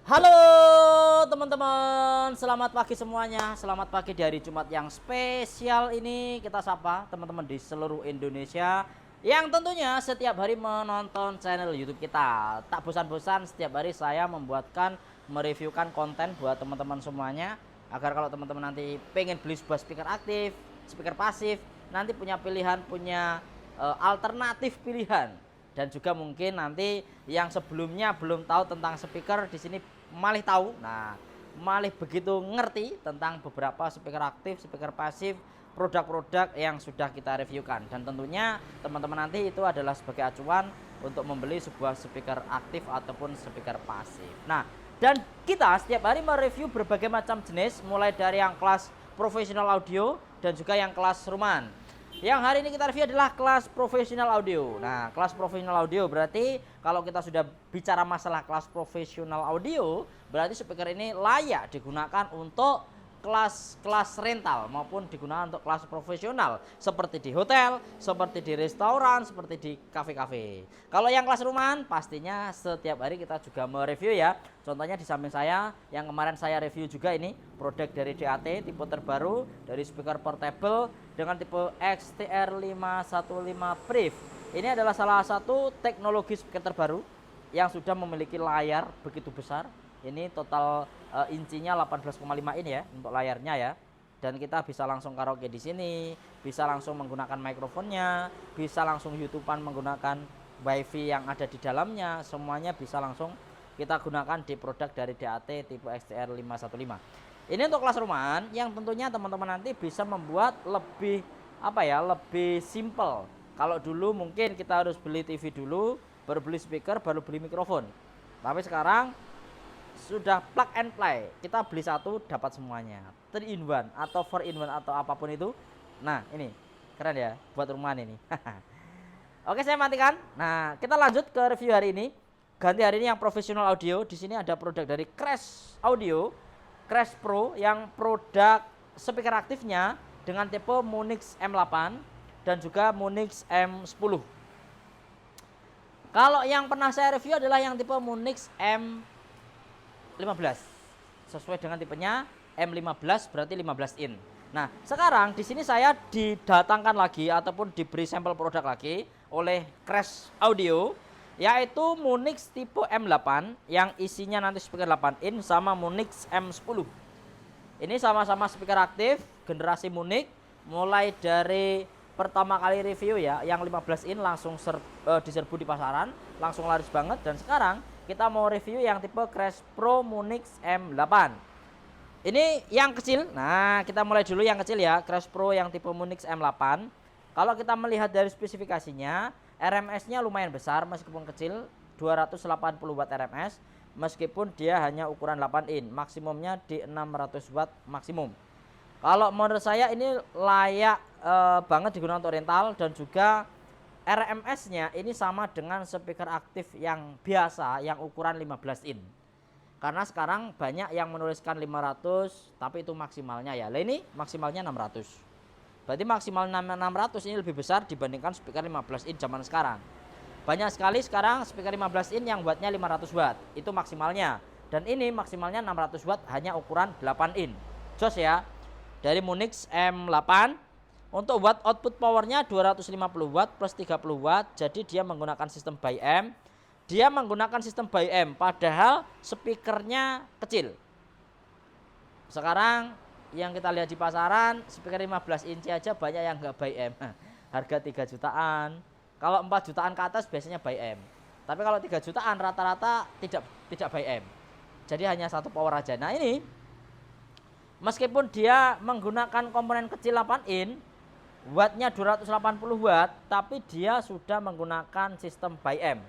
Halo teman-teman, selamat pagi semuanya. Selamat pagi di hari Jumat yang spesial ini. Kita sapa teman-teman di seluruh Indonesia yang tentunya setiap hari menonton channel YouTube kita. Tak bosan-bosan setiap hari saya membuatkan, mereviewkan konten buat teman-teman semuanya, agar kalau teman-teman nanti pengen beli sebuah speaker aktif, speaker pasif, nanti punya pilihan, punya alternatif pilihan. Dan juga mungkin nanti yang sebelumnya belum tahu tentang speaker di sini malih tahu. Nah, malih begitu ngerti tentang beberapa speaker aktif, speaker pasif, produk-produk yang sudah kita reviewkan. Dan tentunya teman-teman nanti itu adalah sebagai acuan untuk membeli sebuah speaker aktif ataupun speaker pasif. Nah, dan kita setiap hari mereview berbagai macam jenis, mulai dari yang kelas profesional audio dan juga yang kelas rumahan. Yang hari ini kita review adalah kelas profesional audio. Nah, kelas profesional audio berarti kalau kita sudah bicara masalah kelas profesional audio, berarti speaker ini layak digunakan untuk kelas rental maupun digunakan untuk kelas profesional seperti di hotel, seperti di restoran, seperti di kafe-kafe. Kalau yang kelas rumahan pastinya setiap hari kita juga mereview ya. Contohnya di samping saya yang kemarin saya review juga ini produk dari DAT tipe terbaru dari speaker portable dengan tipe XTR515 Priv. Ini adalah salah satu teknologi speaker terbaru yang sudah memiliki layar begitu besar. Ini total incinya 18,5 in ya untuk layarnya ya. Dan kita bisa langsung karaoke di sini, bisa langsung menggunakan mikrofonnya, bisa langsung YouTubean menggunakan wifi yang ada di dalamnya, semuanya bisa langsung kita gunakan di produk dari DAT tipe XTR515. Ini untuk kelas rumahan yang tentunya teman-teman nanti bisa membuat lebih lebih simple. Kalau dulu mungkin kita harus beli TV dulu, baru beli speaker, baru beli mikrofon. Tapi sekarang sudah plug and play, kita beli satu dapat semuanya, 3 in 1 atau 4 in 1 atau apapun itu. Nah, ini keren ya buat rumahan ini. Oke, saya matikan. Nah, kita lanjut ke review hari ini. Ganti hari ini yang profesional audio. Di sini ada produk dari Crash Audio, Crash Pro yang produk speaker aktifnya dengan tipe Monix M8 dan juga Monix M10. Kalau yang pernah saya review adalah yang tipe Monix M15. Sesuai dengan tipenya M15 berarti 15 in. Nah, sekarang di sini saya didatangkan lagi ataupun diberi sampel produk lagi oleh Crash Audio, yaitu Monix tipe M8 yang isinya nanti speaker 8 in sama Monix M10. Ini sama-sama speaker aktif generasi Monix, mulai dari pertama kali review ya, yang 15 in langsung diserbu di pasaran, langsung laris banget. Dan sekarang kita mau review yang tipe Crash Pro Monix M8. Ini yang kecil. Nah, kita mulai dulu yang kecil ya, Crash Pro yang tipe Monix M8. Kalau kita melihat dari spesifikasinya, RMS-nya lumayan besar meskipun kecil, 280 watt RMS, meskipun dia hanya ukuran 8 in, maksimumnya di 600 watt maksimum. Kalau menurut saya ini layak banget digunakan untuk rental. Dan juga RMS-nya ini sama dengan speaker aktif yang biasa yang ukuran 15 in. Karena sekarang banyak yang menuliskan 500 tapi itu maksimalnya ya. Lah ini maksimalnya 600. Berarti maksimal 600 ini lebih besar dibandingkan speaker 15 in zaman sekarang. Banyak sekali sekarang speaker 15 in yang wattnya 500 watt. Itu maksimalnya. Dan ini maksimalnya 600 watt hanya ukuran 8 in. Jos ya. Dari Monix M8. Untuk watt output powernya 250 watt plus 30 watt. Jadi dia menggunakan sistem by amp. Dia menggunakan sistem by amp padahal speakernya kecil. Sekarang yang kita lihat di pasaran speaker 15 inci aja banyak yang enggak by amp. Harga 3 jutaan. Kalau 4 jutaan ke atas biasanya by amp. Tapi kalau 3 jutaan rata-rata tidak by amp. Jadi hanya satu power aja. Nah, ini meskipun dia menggunakan komponen kecil 8 in, wattnya 280 watt, tapi dia sudah menggunakan sistem by amp.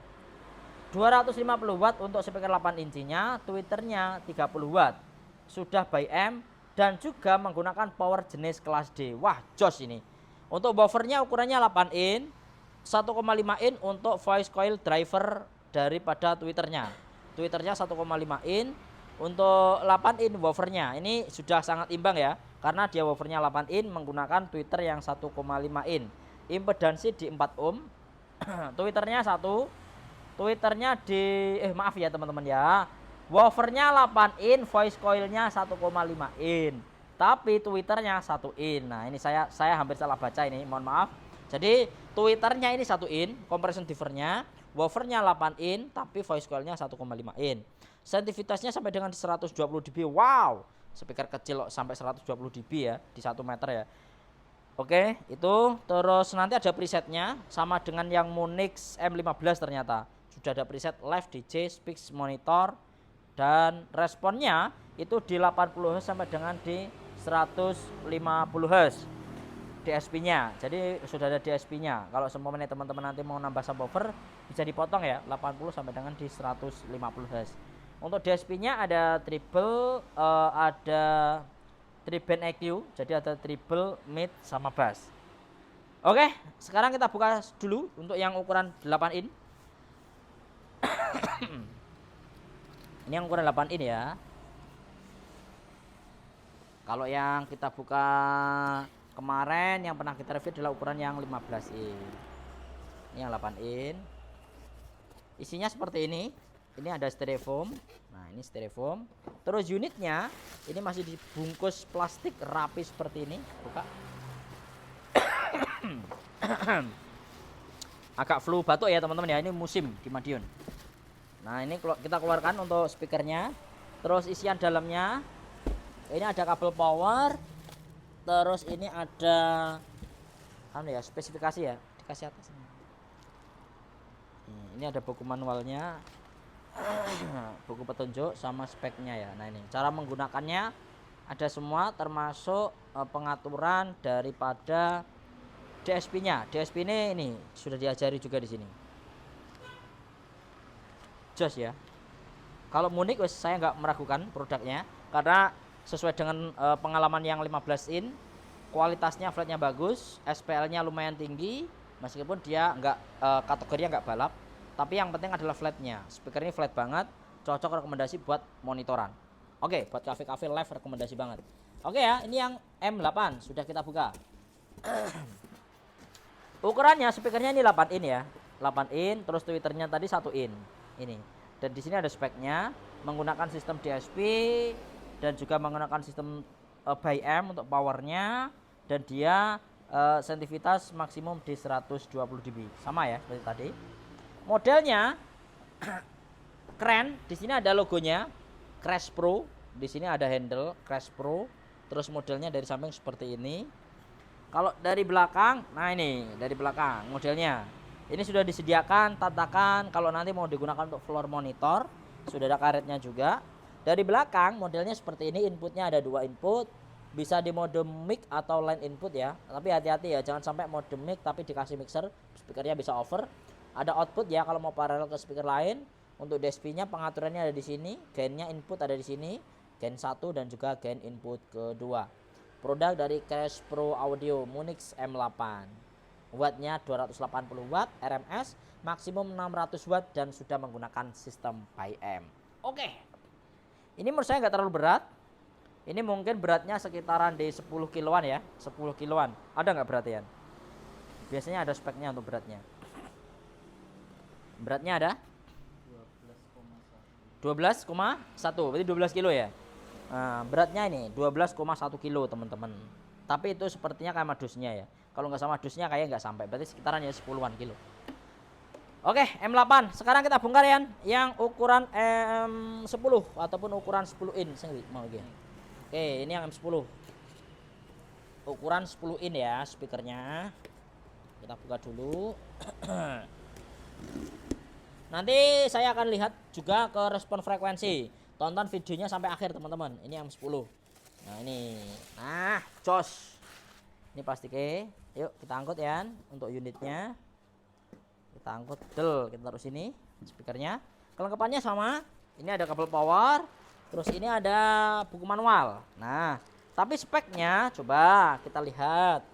250 watt untuk speaker 8 incinya, tweeternya 30 watt. Sudah by amp dan juga menggunakan power jenis kelas D. Wah, jos ini. Untuk buffernya ukurannya 8 in, 1,5 in untuk voice coil driver daripada tweeternya. Tweeternya 1,5 in. Untuk 8 in woofernya ini sudah sangat imbang ya, karena dia woofernya 8 in menggunakan tweeter yang 1,5 in. Impedansi di 4 ohm. Tweeternya 1, Twitternya di maaf ya teman-teman ya, Woofernya 8 in, voice coilnya 1,5 in. Tapi tweeternya 1 in. Nah, ini saya hampir salah baca ini, mohon maaf. Jadi tweeternya ini 1 in, compression divernya, woofernya 8 in, tapi voice coilnya 1,5 in. Sensitivitasnya sampai dengan 120 dB. Wow, speaker kecil sampai 120 dB ya, di 1 meter ya. Oke, itu terus nanti ada presetnya sama dengan yang Munix M15 ternyata. Sudah ada preset live DJ, speaks, monitor, dan responnya itu di 80 Hz sampai dengan di 150 Hz DSP-nya. Jadi sudah ada DSP-nya. Kalau seumpamanya teman-teman nanti mau nambah subwoofer bisa dipotong ya, 80 sampai dengan di 150 Hz. Untuk DSP-nya ada triple, ada tri-band EQ, jadi ada triple, mid, sama bass. Oke, sekarang kita buka dulu untuk yang ukuran 8 in. Ini yang ukuran 8 in ya. Kalau yang kita buka kemarin yang pernah kita review adalah ukuran yang 15 in. Ini yang 8 in. Isinya seperti ini. Ini ada styrofoam. Nah, ini styrofoam. Terus unitnya ini masih dibungkus plastik rapi seperti ini. Buka. Agak flu batuk ya teman-teman ya. Ini musim di Madiun. Nah, ini kita keluarkan untuk speakernya. Terus isian dalamnya ini ada kabel power. Terus ini ada spesifikasi ya, dikasih atas. Ini ada buku manualnya, buku petunjuk sama speknya ya. Nah, ini cara menggunakannya ada semua, termasuk pengaturan daripada DSP-nya. DSP ini sudah diajari juga di sini. Jos ya. Kalau Munix saya nggak meragukan produknya karena sesuai dengan pengalaman yang 15 in, kualitasnya flatnya bagus, SPL-nya lumayan tinggi, meskipun dia nggak kategorinya nggak balap. Tapi yang penting adalah flatnya. Speaker ini flat banget, cocok rekomendasi buat monitoran. Oke, buat kafe-kafe live rekomendasi banget. Oke ya, ini yang M8 sudah kita buka. Ukurannya speakernya ini 8 in ya, 8 in, terus tweeternya tadi 1 in. Ini. Dan di sini ada speknya, menggunakan sistem DSP dan juga menggunakan sistem by M untuk powernya, dan dia sensitivitas maksimum di 120 dB. Sama ya seperti tadi. Modelnya keren, di sini ada logonya Crash Pro, di sini ada handle Crash Pro, terus modelnya dari samping seperti ini. Kalau dari belakang, nah ini dari belakang modelnya. Ini sudah disediakan tatakan kalau nanti mau digunakan untuk floor monitor, sudah ada karetnya juga. Dari belakang modelnya seperti ini, inputnya ada 2 input, bisa di mode mic atau line input ya. Tapi hati-hati ya, jangan sampai mode mic tapi dikasih mixer, speakernya bisa over. Ada output ya kalau mau paralel ke speaker lain. Untuk DSP-nya pengaturannya ada di sini, gain-nya input ada di sini, gain 1 dan juga gain input kedua. Produk dari Crash Pro Audio Munix M8. Wattnya 280 watt, RMS maksimum 600 watt dan sudah menggunakan sistem by M. Oke. Ini menurut saya nggak terlalu berat. Ini mungkin beratnya sekitaran di 10 kiloan ya, 10 kiloan. Ada nggak beratnya? Biasanya ada speknya untuk beratnya. Beratnya ada 12,1, berarti 12 kilo ya. Nah, beratnya ini 12,1 kilo teman-teman. Tapi itu sepertinya kayak madusnya ya. Kalau nggak sama madusnya kayak nggak sampai, berarti sekitaran ya 10-an kilo. Oke, M8. Sekarang kita bongkar ya yang ukuran M10 ataupun ukuran 10 in mau lagi. Oke, ini yang M10. Ukuran 10 in ya speakernya. Kita buka dulu. Nanti saya akan lihat juga ke respon frekuensi. Tonton videonya sampai akhir teman-teman. Ini yang 10. Nah, ini. Nah, jos. Ini plastiknya. Yuk kita angkut ya untuk unitnya. Kita angkut, kita taruh sini speakernya. Kelengkapannya sama. Ini ada kabel power. Terus ini ada buku manual. Nah, tapi speknya coba kita lihat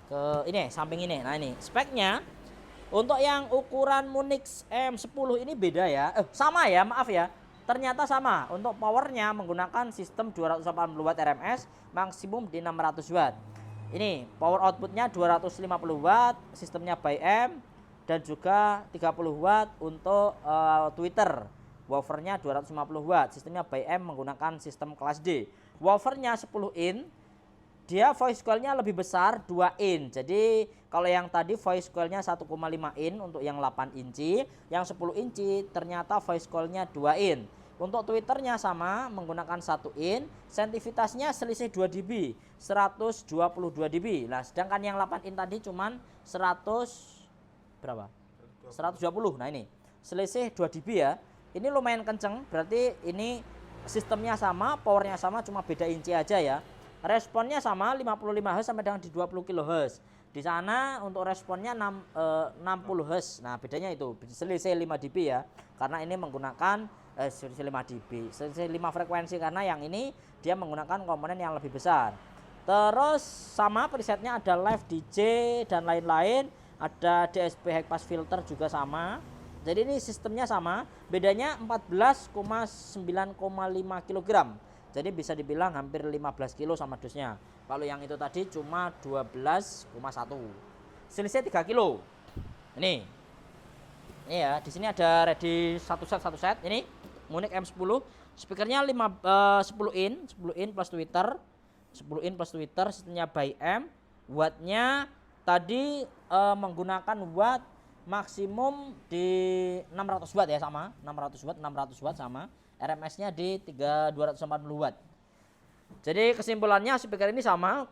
ke ini samping ini. Nah, ini speknya. Untuk yang ukuran Munix M10 ini beda ya. Sama ya, maaf ya. Ternyata sama. Untuk powernya menggunakan sistem 280 watt RMS maksimum di 600 watt. Ini power outputnya 250 watt, sistemnya by M, dan juga 30 watt untuk tweeter. woofernya 250 watt, sistemnya by M menggunakan sistem kelas D. Woofernya 10 in, dia voice coilnya lebih besar 2 in. Jadi kalau yang tadi voice coilnya 1,5 in untuk yang 8 inci, yang 10 inci ternyata voice coilnya 2 in. Untuk tweeternya sama menggunakan 1 in, sensitivitasnya selisih 2 dB, 122 dB. Nah, sedangkan yang 8 in tadi cuman 100 berapa? 120. Nah, ini selisih 2 dB ya. Ini lumayan kenceng, berarti ini sistemnya sama, powernya sama, cuma beda inci aja ya. Responnya sama 55 Hz sampai dengan di 20 kHz. Di sana untuk responnya 60 Hz. Nah, bedanya itu selisih 5 dB ya. Karena ini menggunakan selisih 5 dB, selisih 5 frekuensi karena yang ini dia menggunakan komponen yang lebih besar. Terus sama presetnya ada live DJ dan lain-lain, ada DSP high pass filter juga sama. Jadi ini sistemnya sama, bedanya 14,9,5 kg. Jadi bisa dibilang hampir 15 kilo sama dusnya. Kalau yang itu tadi cuma 12,1. Selisih 3 kilo. Ini ya, di sini ada ready satu set. Ini Munich M10. Speakernya 10 in plus tweeter. 10 in plus tweeter, sistemnya by M. Wattnya tadi menggunakan watt maksimum di 600 watt ya, sama 600 watt sama. RMS-nya di 240 watt. Jadi kesimpulannya speaker ini sama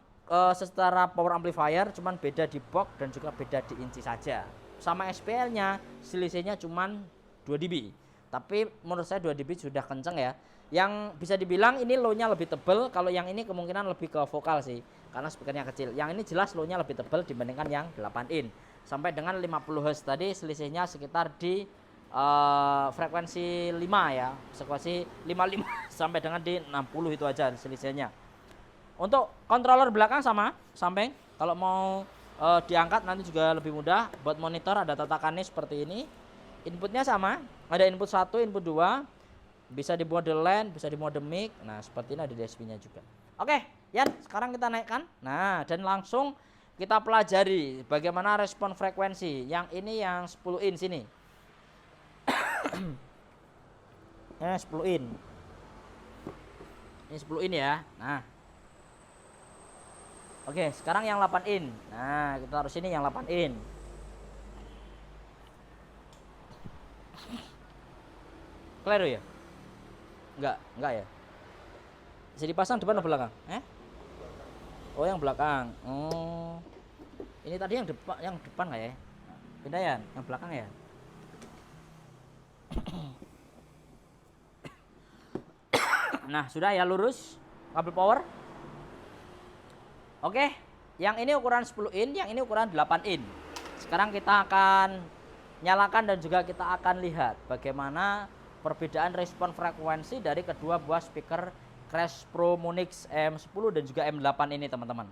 secara power amplifier, cuman beda di box dan juga beda di inci saja. Sama SPL-nya selisihnya cuman 2 dB. Tapi menurut saya 2 dB sudah kenceng ya. Yang bisa dibilang ini low-nya lebih tebal, kalau yang ini kemungkinan lebih ke vokal sih karena speakernya kecil. Yang ini jelas low-nya lebih tebal dibandingkan yang 8 in. Sampai dengan 50 Hz tadi selisihnya sekitar di frekuensi 5 ya, frekuensi 55 sampai dengan di 60 itu aja selisihnya. Untuk controller belakang sama samping, kalau mau diangkat nanti juga lebih mudah. Buat monitor ada tatakannya seperti ini. Inputnya sama, ada input 1, input 2, bisa di mode LAN, bisa di mode mic. Nah, seperti ini ada DSP-nya juga. Oke, Yan, sekarang kita naikkan. Nah, dan langsung kita pelajari bagaimana respon frekuensi. Yang ini yang 10 in sini. 10 in. Ini 10 in ya. Nah. Oke, sekarang yang 8 in. Nah, kita taruh sini yang 8 in. Kleru ya? Enggak ya. Bisa dipasang depan atau belakang? Oh, yang belakang. Oh. Ini tadi yang depan enggak ya? Pindah ya, yang belakang ya. Nah, sudah ya, lurus kabel power. Oke, yang ini ukuran 10 in, yang ini ukuran 8 in. Sekarang kita akan nyalakan dan juga kita akan lihat bagaimana perbedaan respon frekuensi dari kedua buah speaker Crash Pro Munich M10 dan juga M8 ini, teman-teman.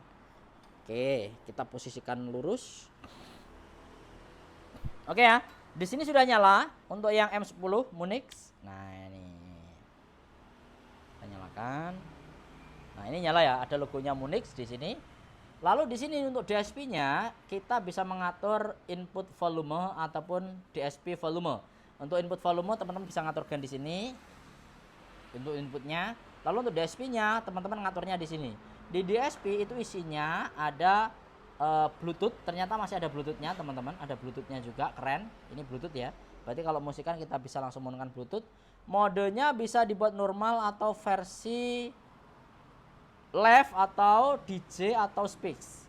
Oke, kita posisikan lurus. Oke ya, di sini sudah nyala untuk yang M10 Munich. Nah, ini kita nyalakan. Nah, ini nyala ya, ada logonya Munich di sini. Lalu di sini untuk DSP-nya kita bisa mengatur input volume ataupun DSP volume. Untuk input volume teman-teman bisa ngaturkan di sini untuk inputnya. Lalu untuk DSP-nya teman-teman ngaturnya di sini. Di DSP itu isinya ada Bluetooth, ternyata masih ada Bluetooth-nya teman-teman, ada Bluetooth-nya juga, keren. Ini Bluetooth ya. Berarti kalau musikan kita bisa langsung menggunakan Bluetooth. Modenya bisa dibuat normal atau versi live atau DJ atau speaks.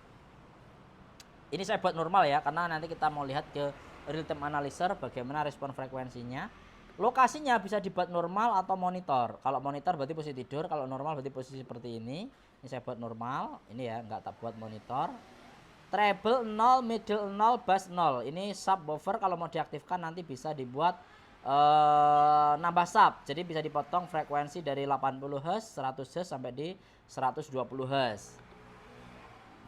Ini saya buat normal ya, karena nanti kita mau lihat ke real time analyzer bagaimana respon frekuensinya. Lokasinya bisa dibuat normal atau monitor. Kalau monitor berarti posisi tidur, kalau normal berarti posisi seperti ini. Ini saya buat normal, ini ya, nggak tak buat monitor. Treble 0, middle 0, bass 0. Ini subwoofer kalau mau diaktifkan nanti bisa dibuat nambah sub. Jadi bisa dipotong frekuensi dari 80 Hz, 100 Hz sampai di 120 Hz.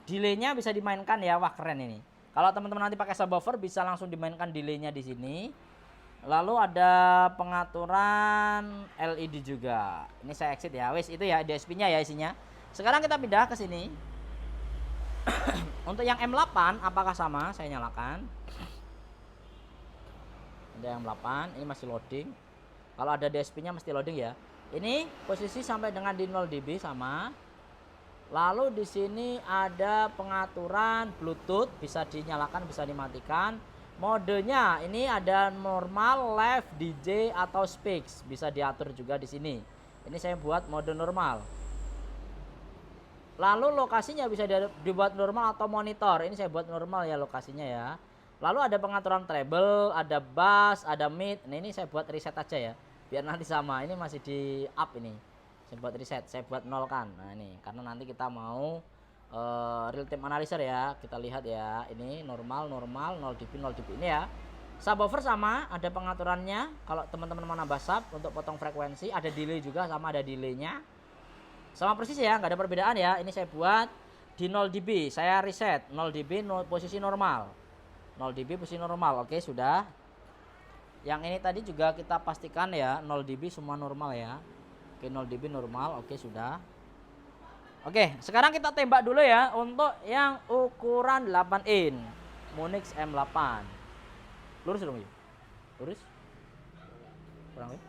Delaynya bisa dimainkan ya, wah keren ini. Kalau teman-teman nanti pakai subwoofer bisa langsung dimainkan delaynya di sini. Lalu ada pengaturan LED juga. Ini saya exit ya, wes itu ya DSP-nya ya isinya. Sekarang kita pindah ke sini. Untuk yang M8 apakah sama? Saya nyalakan. Ada yang M8, ini masih loading. Kalau ada DSP-nya mesti loading ya. Ini posisi sampai dengan di 0 dB sama. Lalu di sini ada pengaturan Bluetooth, bisa dinyalakan, bisa dimatikan. Modenya ini ada normal, live, DJ atau speaks, bisa diatur juga di sini. Ini saya buat mode normal. Lalu lokasinya bisa dibuat normal atau monitor. Ini saya buat normal ya lokasinya ya. Lalu ada pengaturan treble, ada bass, ada mid. Nah ini saya buat reset aja ya, biar nanti sama. Ini masih di up ini. Saya buat reset, saya buat nolkan. Nah ini karena nanti kita mau real time analyzer ya. Kita lihat ya, ini normal 0 dB 0 dB ini ya. Subwoofer sama, ada pengaturannya. Kalau teman-teman mau nambah sub untuk potong frekuensi, ada delay juga, sama ada delaynya. Sama persis ya, nggak ada perbedaan ya. Ini saya buat di 0 dB, saya reset 0 dB posisi normal. 0 dB posisi normal. Oke, sudah. Yang ini tadi juga kita pastikan ya, 0 dB semua normal ya. Oke, 0 dB normal. Oke, sudah. Oke, sekarang kita tembak dulu ya untuk yang ukuran 8 in Munich M8. Lurus dong, yuk. Lurus. Kurang ya.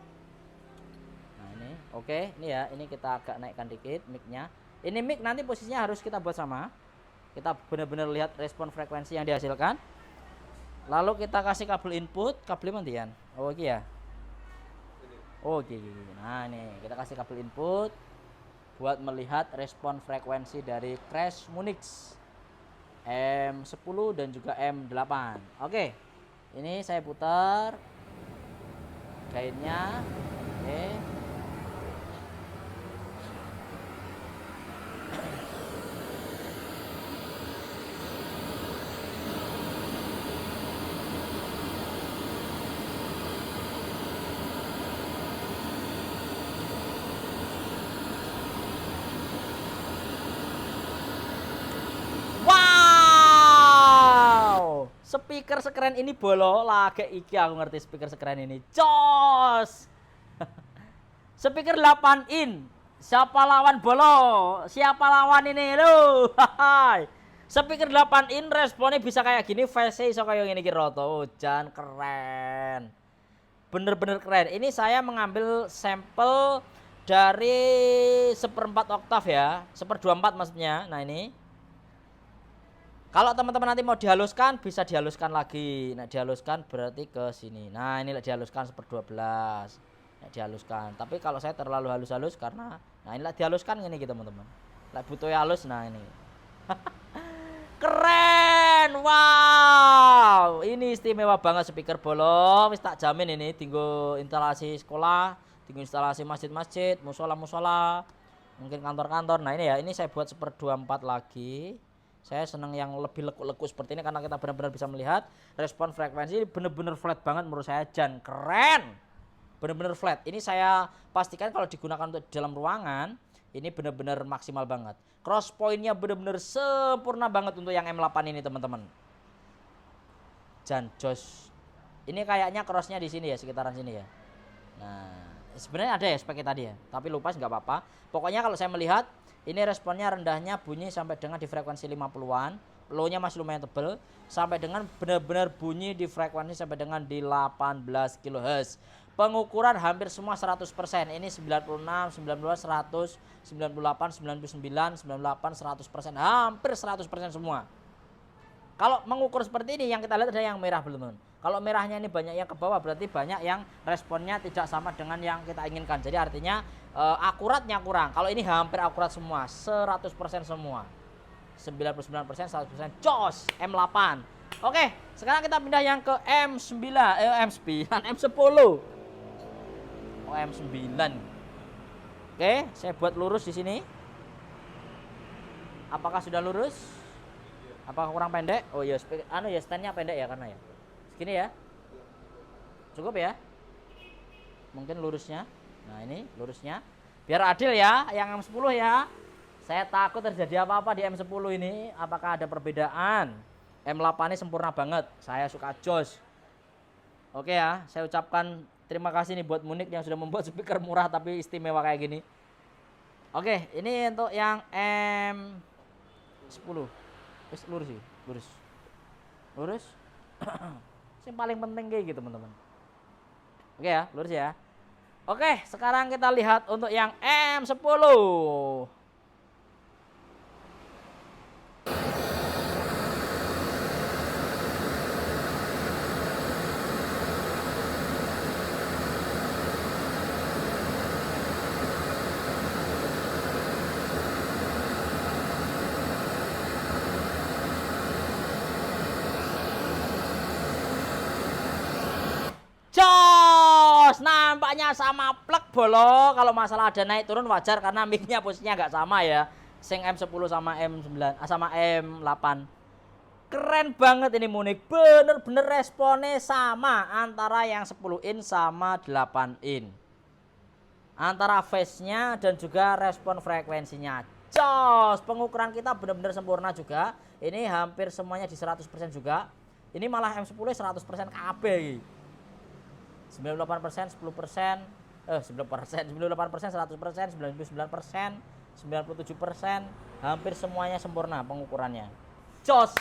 Nah, ini. Oke, ini ya, ini kita agak naikkan dikit mic-nya. Ini mic nanti posisinya harus kita buat sama. Kita benar-benar lihat respon frekuensi yang dihasilkan. Lalu kita kasih kabel input, kabel mandian. Oh, iya ya. Oke. Nah, ini kita kasih kabel input buat melihat respon frekuensi dari Crash Munich M10 dan juga M8. Oke. Ini saya putar gainnya. Oke. Speaker sekeren ini bolo lagi iki, aku ngerti speaker sekeren ini. Jos. Speaker 8 in. Siapa lawan bolo? Siapa lawan ini lo? Speaker 8 in responnya bisa kayak gini, face iso kayak gini roto. Jan keren. Bener-bener keren. Ini saya mengambil sampel dari 1/4 oktav ya. 1/24 maksudnya. Nah, ini. Kalau teman-teman nanti mau dihaluskan, bisa dihaluskan lagi. Nah, dihaluskan berarti ke sini. Nah, ini dihaluskan 1/12. Nah, dihaluskan. Tapi kalau saya terlalu halus-halus karena, nah inilah dihaluskan ini gitu teman-teman. Lah butuh halus, nah ini. Keren, wow. Ini istimewa banget speaker bolong. Wis tak jamin ini tinggal instalasi sekolah, tinggal instalasi masjid-masjid, musola-musola, mungkin kantor-kantor. Nah ini ya, ini saya buat 1/24 lagi. Saya senang yang lebih lekuk-lekuk seperti ini karena kita benar-benar bisa melihat respon frekuensi. Benar-benar flat banget menurut saya, Jan keren, benar-benar flat. Ini saya pastikan kalau digunakan untuk dalam ruangan ini benar-benar maksimal banget. Cross point-nya benar-benar sempurna banget untuk yang M8 ini teman-teman. Jan jos. Ini kayaknya crossnya di sini ya, sekitaran sini ya. Nah, sebenarnya ada ya speknya tadi ya, tapi lupa nggak apa-apa. Pokoknya kalau saya melihat ini responnya rendahnya bunyi sampai dengan di frekuensi 50-an, low-nya masih lumayan tebel, sampai dengan benar-benar bunyi di frekuensi sampai dengan di 18 kHz. Pengukuran hampir semua 100%. Ini 96, 92, 100, 98, 99, 98, 100%. Hampir 100% semua. Kalau mengukur seperti ini yang kita lihat ada yang merah belum? Kalau merahnya ini banyak yang ke bawah, berarti banyak yang responnya tidak sama dengan yang kita inginkan. Jadi artinya akuratnya kurang. Kalau ini hampir akurat semua, 100% semua. 99%, 100%. Jos, M8. Oke, sekarang kita pindah yang ke M9, M10. Oh, M9. Oke, saya buat lurus di sini. Apakah sudah lurus? Apakah kurang pendek? Oh iya, standnya pendek ya karena ya. Segini ya. Cukup ya. Mungkin lurusnya. Nah, ini lurusnya. Biar adil ya, yang M10 ya. Saya takut terjadi apa-apa di M10 ini. Apakah ada perbedaan? M8 ini sempurna banget. Saya suka jos. Oke ya, saya ucapkan terima kasih nih buat Munich yang sudah membuat speaker murah tapi istimewa kayak gini. Oke, ini untuk yang M10. Lurus sih, lurus. Yang paling penting kayak gitu teman-teman. Oke ya, lurus ya. Oke, sekarang kita lihat untuk yang M10. Jos, nampaknya sama plek bolo. Kalau masalah ada naik turun wajar karena mic-nya posisinya nggak sama ya. Sing M10 sama M9 sama M8. Keren banget ini Munich. Bener-bener responnya sama antara yang 10 in sama 8 in. Antara phase-nya dan juga respon frekuensinya. Jos, pengukuran kita benar-benar sempurna juga. Ini hampir semuanya di 100% juga. Ini malah M10 100% KB. 98%, 10%, 9%, 98%, 100%, 99%, 97%, hampir semuanya sempurna pengukurannya. Jos.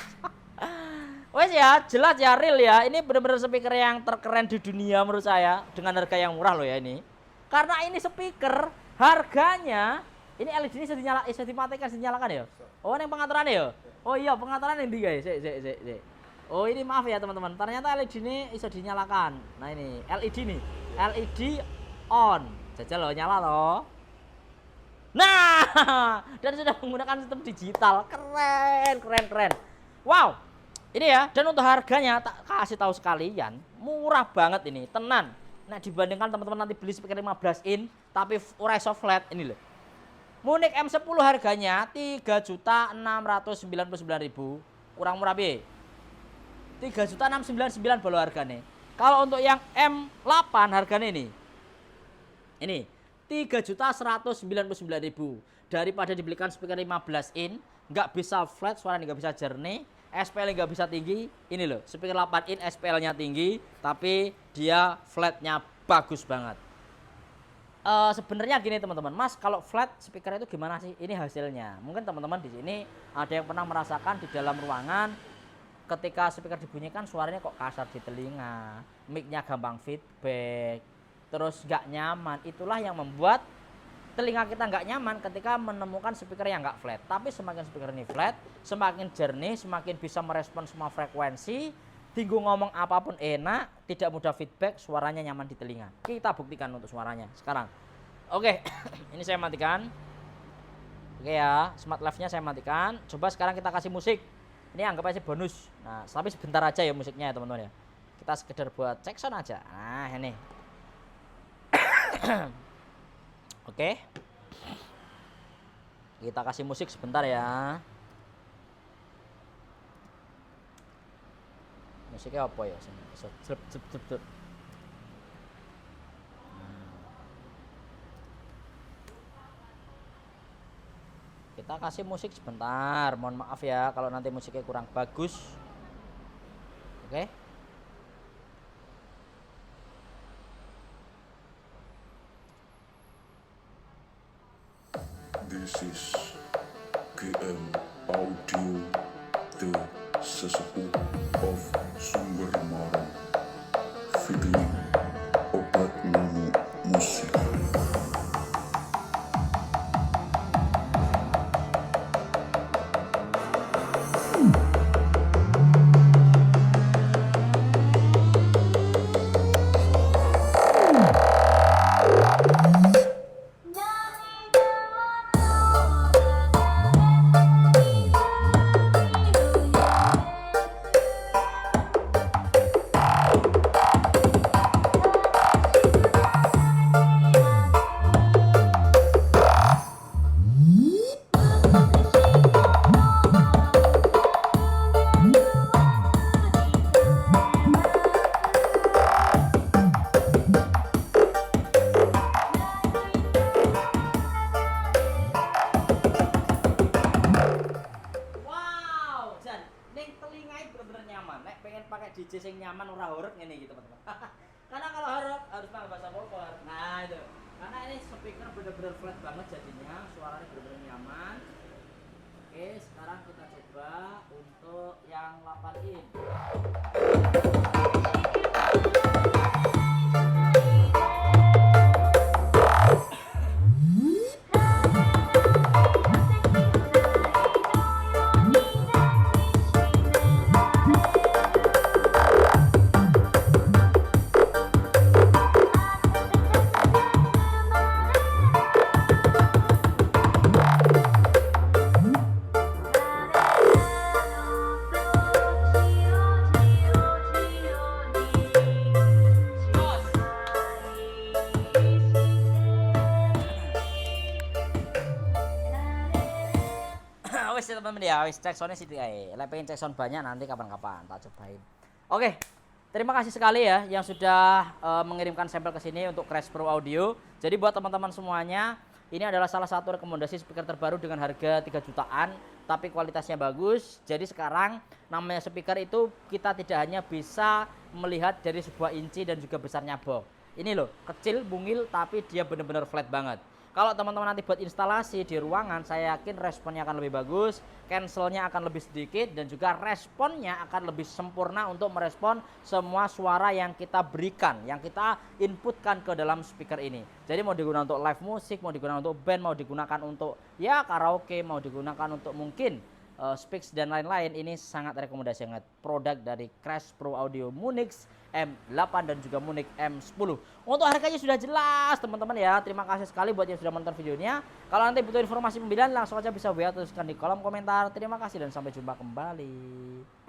Wes ya, jelas ya, real ya. Ini benar-benar speaker yang terkeren di dunia menurut saya dengan harga yang murah loh ya ini. Karena ini speaker harganya ini LED ini bisa dimatikan, dinyalakan ya. Oh, ini pengaturannya ya. Oh iya, pengaturan ini guys. Sik. Oh ini maaf ya teman-teman, ternyata LED ini bisa dinyalakan. Nah ini LED nih, LED on, jajal loh, nyala loh. Nah, dan sudah menggunakan sistem digital, keren. Wow, ini ya. Dan untuk harganya tak kasih tahu sekalian, murah banget ini, tenan. Nah dibandingkan teman-teman nanti beli speaker 15 in, tapi Rise of flat ini loh. Munich M10 harganya 3.699.000, kurang murah bi. 3.699 bolo harganya. Kalau untuk yang M8 harganya ini 3.199.000. Daripada dibelikan speaker 15 in, nggak bisa flat, suaranya nggak bisa jernih, SPL nggak bisa tinggi. Ini loh, speaker 8 in SPL-nya tinggi, tapi dia flatnya bagus banget. Sebenarnya gini teman-teman, Mas, kalau flat speaker itu gimana sih? Ini hasilnya. Mungkin teman-teman di sini ada yang pernah merasakan di dalam ruangan. Ketika speaker dibunyikan suaranya kok kasar di telinga, mic-nya gampang feedback, terus nggak nyaman. Itulah yang membuat telinga kita nggak nyaman ketika menemukan speaker yang nggak flat. Tapi semakin speaker ini flat, semakin jernih, semakin bisa merespon semua frekuensi, tinggu ngomong apapun enak, tidak mudah feedback, suaranya nyaman di telinga. Kita buktikan untuk suaranya sekarang. Oke, ini saya matikan. Oke ya, smart live-nya saya matikan. Coba sekarang kita kasih musik. Ini anggap aja bonus. Nah, tapi sebentar aja ya musiknya ya teman-teman ya. Kita sekedar buat cek sound aja. Nah, ini. Oke. Kita kasih musik sebentar ya. Musiknya apa ya? Kita kasih musik sebentar. Mohon maaf ya kalau nanti musiknya kurang bagus. Oke. This is GM Audio, the sesepuh of Sumber Marang, featuring obat nyamuk musik. DJ sing nyaman ora horeg ngene iki teman-teman. Karena kalau horeg harus pakai bahasa popor. Nah itu. Karena ini speaker bener-bener flat banget jadinya, suaranya bener-bener nyaman. Oke, sekarang kita coba untuk yang 8 in. wis teman-teman ya, wis cek soundnya sithik ae. Lek pengen cek sound banyak nanti kapan-kapan tak cobain. Oke. Terima kasih sekali ya yang sudah mengirimkan sampel ke sini untuk Crash Pro Audio. Jadi buat teman-teman semuanya, ini adalah salah satu rekomendasi speaker terbaru dengan harga 3 jutaan, tapi kualitasnya bagus. Jadi sekarang namanya speaker itu kita tidak hanya bisa melihat dari sebuah inci dan juga besarnya box. Ini loh, kecil, mungil, tapi dia benar-benar flat banget. Kalau teman-teman nanti buat instalasi di ruangan, saya yakin responnya akan lebih bagus, cancelnya akan lebih sedikit, dan juga responnya akan lebih sempurna untuk merespon semua suara yang kita berikan, yang kita inputkan ke dalam speaker ini. Jadi mau digunakan untuk live musik, mau digunakan untuk band, mau digunakan untuk ya karaoke, mau digunakan untuk mungkin speaks dan lain-lain. Ini sangat rekomendasi banget produk dari Crash Pro Audio Munix M8 dan juga Munix M10. Untuk harganya sudah jelas teman-teman ya. Terima kasih sekali buat yang sudah menonton videonya. Kalau nanti butuh informasi pembelian langsung aja bisa WA tuliskan di kolom komentar. Terima kasih dan sampai jumpa kembali.